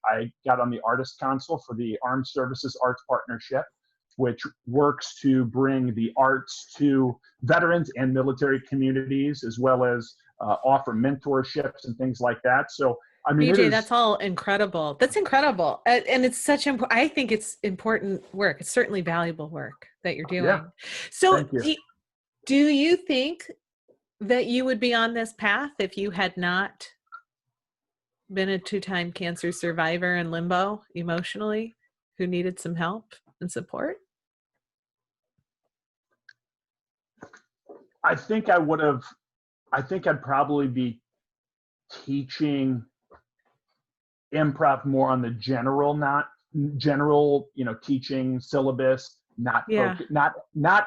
got on the Artist Council for the Armed Services Arts Partnership, which works to bring the arts to veterans and military communities, as well as offer mentorships and things like that. So, I mean, BJ, that's all incredible. That's incredible. And it's such I think it's important work. It's certainly valuable work that you're doing. Yeah. So do you think that you would be on this path if you had not been a 2-time cancer survivor in limbo emotionally, who needed some help and support? I think I'd probably be teaching improv more on the general, teaching syllabus, not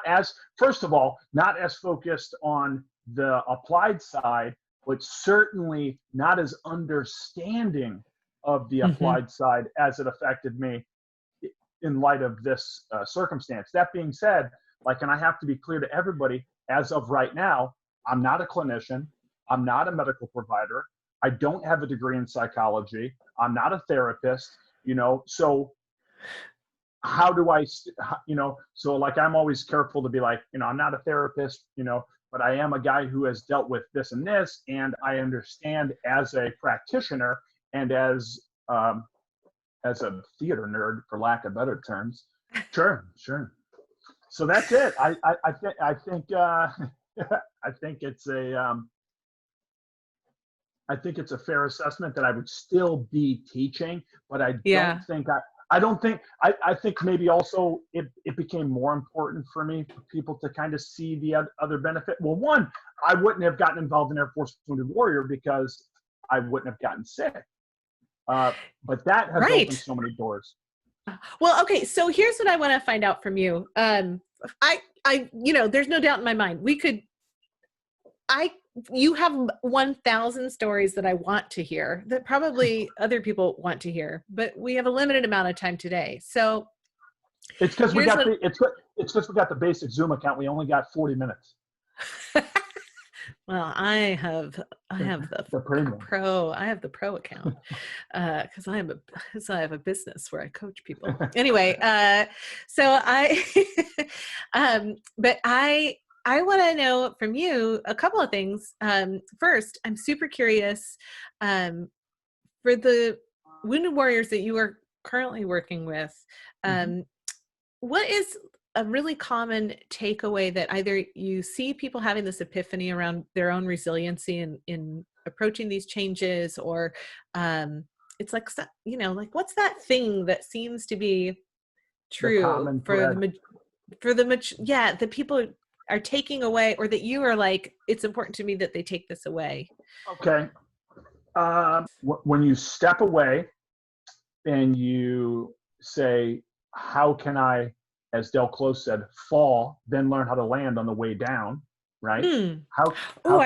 as, first of all, not as focused on the applied side, but certainly not as understanding of the applied side as it affected me in light of this circumstance. That being said, and I have to be clear to everybody, as of right now, I'm not a clinician. I'm not a medical provider. I don't have a degree in psychology. I'm not a therapist, so how do I, so I'm always careful to be I'm not a therapist, but I am a guy who has dealt with this and this, and I understand as a practitioner and as a theater nerd, for lack of better terms. Sure. So that's it. I think it's a fair assessment that I would still be teaching, but I think maybe also it became more important for me for people to kind of see the other benefit. Well, one, I wouldn't have gotten involved in Air Force Wounded Warrior because I wouldn't have gotten sick. But that has opened so many doors. Well, okay. So here's what I want to find out from you. There's no doubt in my mind. You have 1,000 stories that I want to hear that probably other people want to hear, but we have a limited amount of time today. So it's because we got the basic Zoom account. We only got 40 minutes. Well, I have the premium pro. I have the pro account because I have a business where I coach people. Anyway, but I want to know from you a couple of things. First, I'm super curious for the wounded warriors that you are currently working with. What is a really common takeaway that either you see people having this epiphany around their own resiliency in approaching these changes, or it's what's that thing that seems to be true that people are taking away, or that you are it's important to me that they take this away? Okay. When you step away and you say, how can I, as Del Close said, fall, then learn how to land on the way down, right? I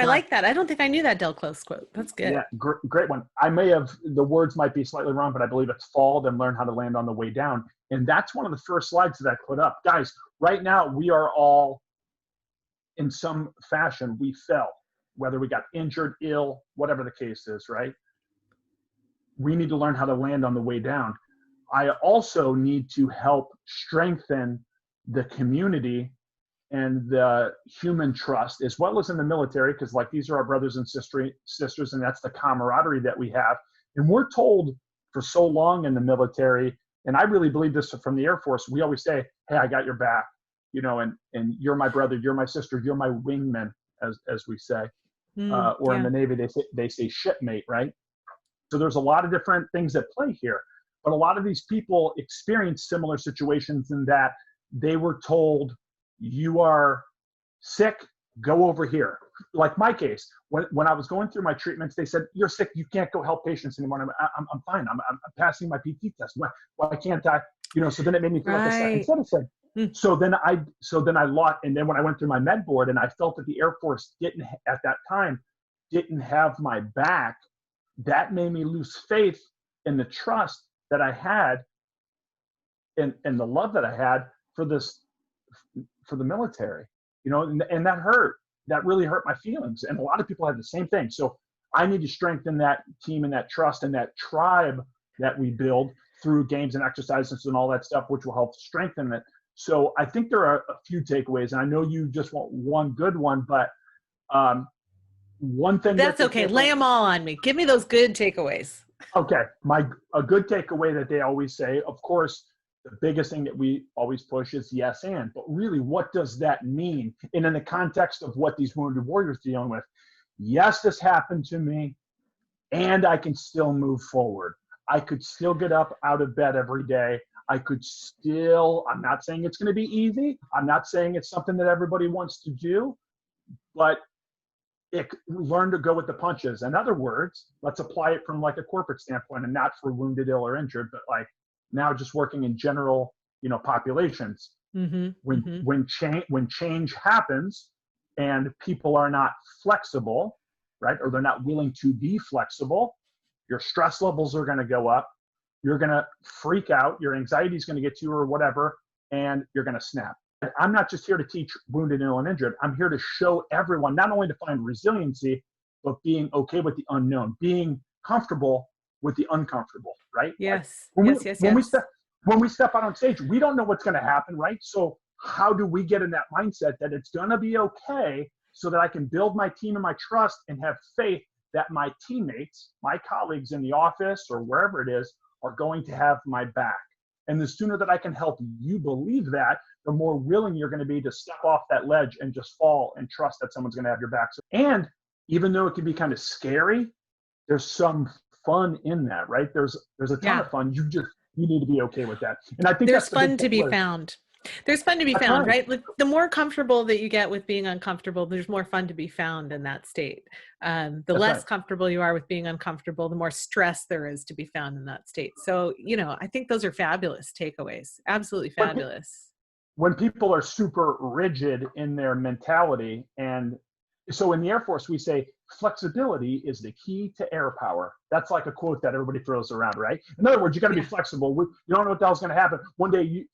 like that. I don't think I knew that Del Close quote. That's good. Yeah, great one. The words might be slightly wrong, but I believe it's fall, then learn how to land on the way down. And that's one of the first slides that I put up. Guys, right now we are all, in some fashion, we fell, whether we got injured, ill, whatever the case is, right? We need to learn how to land on the way down. I also need to help strengthen the community and the human trust, as well as in the military, because like these are our brothers and sisters, and that's the camaraderie that we have. And we're told for so long in the military, and I really believe this from the Air Force, we always say, hey, I got your back, and you're my brother, you're my sister, you're my wingman, as we say. Or in the Navy, they say shipmate, right? So there's a lot of different things that play here. But a lot of these people experience similar situations in that they were told, you are sick, go over here. Like my case, when I was going through my treatments, they said, you're sick, you can't go help patients anymore. I'm fine, I'm passing my PT test. Why can't I? So then it made me feel like a second citizen. So then I lost, and then when I went through my med board and I felt that the Air Force at that time didn't have my back, that made me lose faith in the trust that I had and the love that I had for the military, and that hurt. That really hurt my feelings. And a lot of people had the same thing. So I need to strengthen that team and that trust and that tribe that we build through games and exercises and all that stuff, which will help strengthen it. So I think there are a few takeaways, and I know you just want one good one, but one thing that's okay. Lay them all on me. Give me those good takeaways. Okay. A good takeaway that they always say, of course, the biggest thing that we always push is yes and, but really what does that mean? And in the context of what these wounded warriors are dealing with, yes, this happened to me and I can still move forward. I could still get up out of bed every day. I'm not saying it's going to be easy. I'm not saying it's something that everybody wants to do, but learn to go with the punches. In other words, let's apply it from like a corporate standpoint and not for wounded, ill, or injured, but like now just working in general, populations. When change happens and people are not flexible, right, or they're not willing to be flexible, your stress levels are going to go up. You're going to freak out. Your anxiety is going to get to you or whatever, and you're going to snap. I'm not just here to teach wounded, ill, and injured. I'm here to show everyone not only to find resiliency, but being okay with the unknown, being comfortable with the uncomfortable, right? Yes. Like when we step out on stage, we don't know what's going to happen, right? So how do we get in that mindset that it's going to be okay so that I can build my team and my trust and have faith that my teammates, my colleagues in the office or wherever it is, are going to have my back. And the sooner that I can help you believe that, the more willing you're going to be to step off that ledge and just fall and trust that someone's going to have your back. And even though it can be kind of scary, there's some fun in that, right? There's a ton of fun. You need to be okay with that. And I think there's fun to be found. There's fun to be found, right? Like the more comfortable that you get with being uncomfortable, there's more fun to be found in that state. The less comfortable you are with being uncomfortable, the more stress there is to be found in that state. So, I think those are fabulous takeaways. Absolutely fabulous. When people are super rigid in their mentality, and so in the Air Force, we say flexibility is the key to air power. That's like a quote that everybody throws around, right? In other words, you got to be flexible. You don't know what the hell's going to happen. One day, you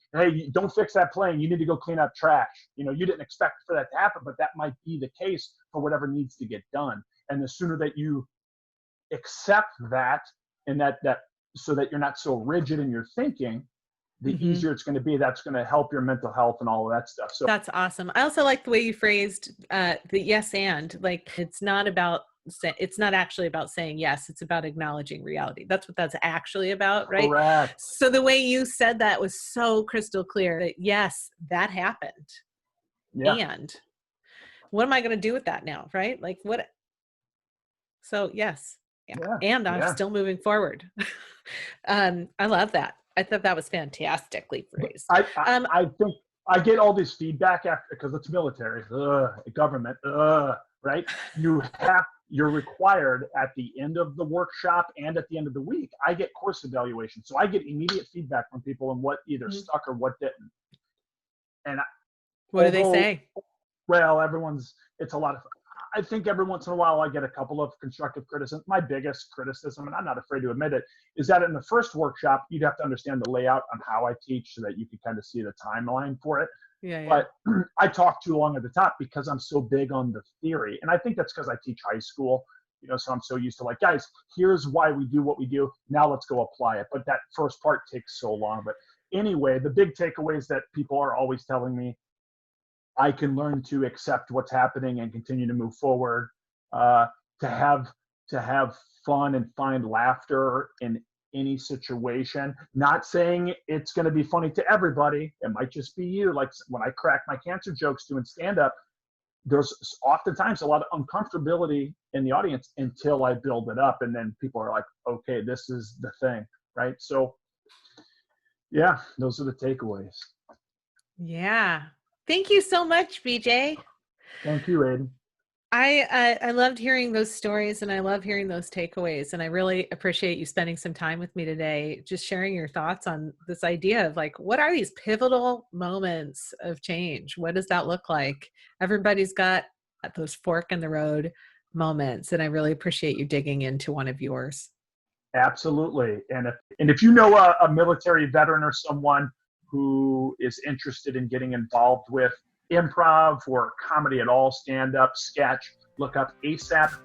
don't fix that plane. You need to go clean up trash. You didn't expect for that to happen, but that might be the case for whatever needs to get done. And the sooner that you accept that, and that so that you're not so rigid in your thinking, the easier it's going to be. That's going to help your mental health and all of that stuff. So that's awesome. I also like the way you phrased the yes and, like, it's not actually about saying yes. It's about acknowledging reality. That's what that's actually about, right? Correct. So the way you said that was so crystal clear that yes, that happened. Yeah. And what am I going to do with that now, right? Like what? So yes. Yeah. And I'm still moving forward. I love that. I thought that was fantastically phrased. I think I get all this feedback after, because it's military, government, right? You're required at the end of the workshop and at the end of the week. I get course evaluation, so I get immediate feedback from people on what either stuck or what didn't. And what do they say? Well, it's a lot of fun. I think every once in a while I get a couple of constructive criticisms. My biggest criticism, and I'm not afraid to admit it, is that in the first workshop, you'd have to understand the layout on how I teach so that you could kind of see the timeline for it. Yeah. But I talk too long at the top because I'm so big on the theory. And I think that's because I teach high school, so I'm so used to like, guys, here's why we do what we do. Now let's go apply it. But that first part takes so long. But anyway, the big takeaways that people are always telling me I can learn to accept what's happening and continue to move forward. To have fun and find laughter in any situation. Not saying it's going to be funny to everybody. It might just be you. Like when I crack my cancer jokes doing stand up, there's oftentimes a lot of uncomfortability in the audience until I build it up, and then people are like, okay, this is the thing, right? So yeah, those are the takeaways. Yeah. Thank you so much, BJ. Thank you, Aiden. I loved hearing those stories, and I love hearing those takeaways. And I really appreciate you spending some time with me today, just sharing your thoughts on this idea of like, what are these pivotal moments of change? What does that look like? Everybody's got those fork in the road moments, and I really appreciate you digging into one of yours. Absolutely. And if you know a military veteran or someone who is interested in getting involved with improv or comedy at all, stand-up, sketch, look up asap.org,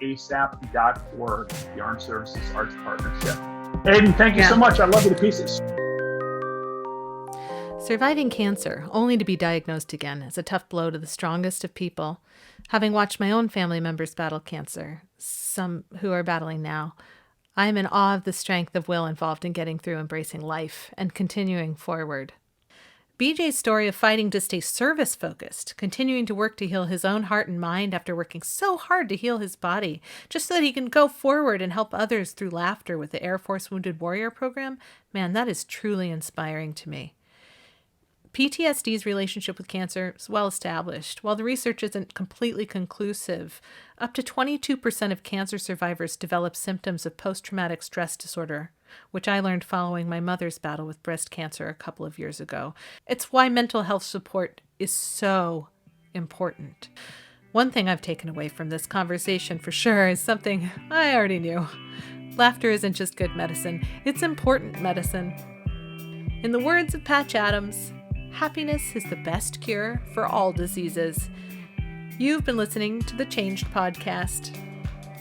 the Armed Services Arts Partnership. Aiden, thank you so much. I love you to pieces. Surviving cancer, only to be diagnosed again, is a tough blow to the strongest of people. Having watched my own family members battle cancer, some who are battling now, I am in awe of the strength of will involved in getting through embracing life and continuing forward. BJ's story of fighting to stay service-focused, continuing to work to heal his own heart and mind after working so hard to heal his body, just so that he can go forward and help others through laughter with the Air Force Wounded Warrior program, man, that is truly inspiring to me. PTSD's relationship with cancer is well established. While the research isn't completely conclusive, up to 22% of cancer survivors develop symptoms of post-traumatic stress disorder, which I learned following my mother's battle with breast cancer a couple of years ago. It's why mental health support is so important. One thing I've taken away from this conversation for sure is something I already knew. Laughter isn't just good medicine, it's important medicine. In the words of Patch Adams, happiness is the best cure for all diseases. You've been listening to the Changed Podcast.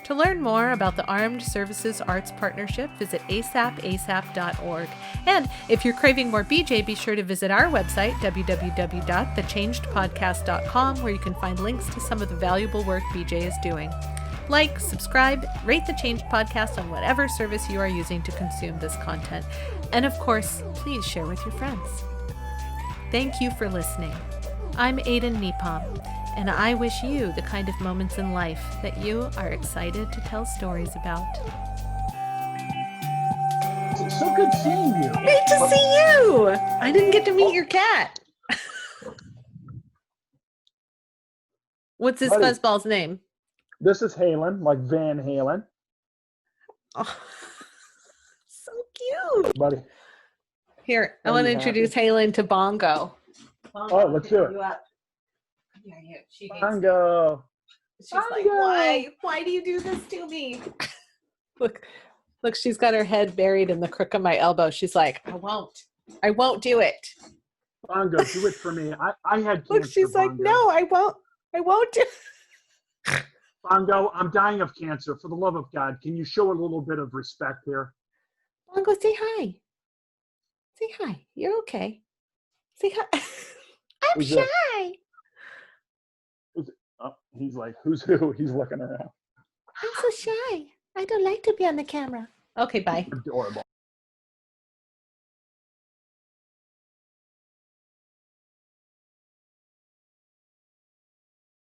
To learn more about the Armed Services Arts Partnership, visit asap.org. And if you're craving more BJ, be sure to visit our website, www.thechangedpodcast.com, where you can find links to some of the valuable work BJ is doing. Like, subscribe, rate the Changed Podcast on whatever service you are using to consume this content. And of course, please share with your friends. Thank you for listening. I'm Aiden Nepom, and I wish you the kind of moments in life that you are excited to tell stories about. It's so good seeing you. Great to see you! I didn't get to meet your cat. What's this fuzzball's name? This is Halen, like Van Halen. Oh, so cute. Buddy. Here, I want to introduce Halen to Bongo. Oh, let's do it. Yeah, she hates Bongo. She's like, why do you do this to me? Look, she's got her head buried in the crook of my elbow. She's like, I won't do it. Bongo, do it for me. I had cancer. Look, she's Bongo. like, no, I won't do it. Bongo, I'm dying of cancer. For the love of God, can you show a little bit of respect here? Bongo, say hi. Say hi. You're okay. Say hi. I'm shy. He's like, who's who? He's looking around. I'm so shy. I don't like to be on the camera. Okay, bye. Adorable.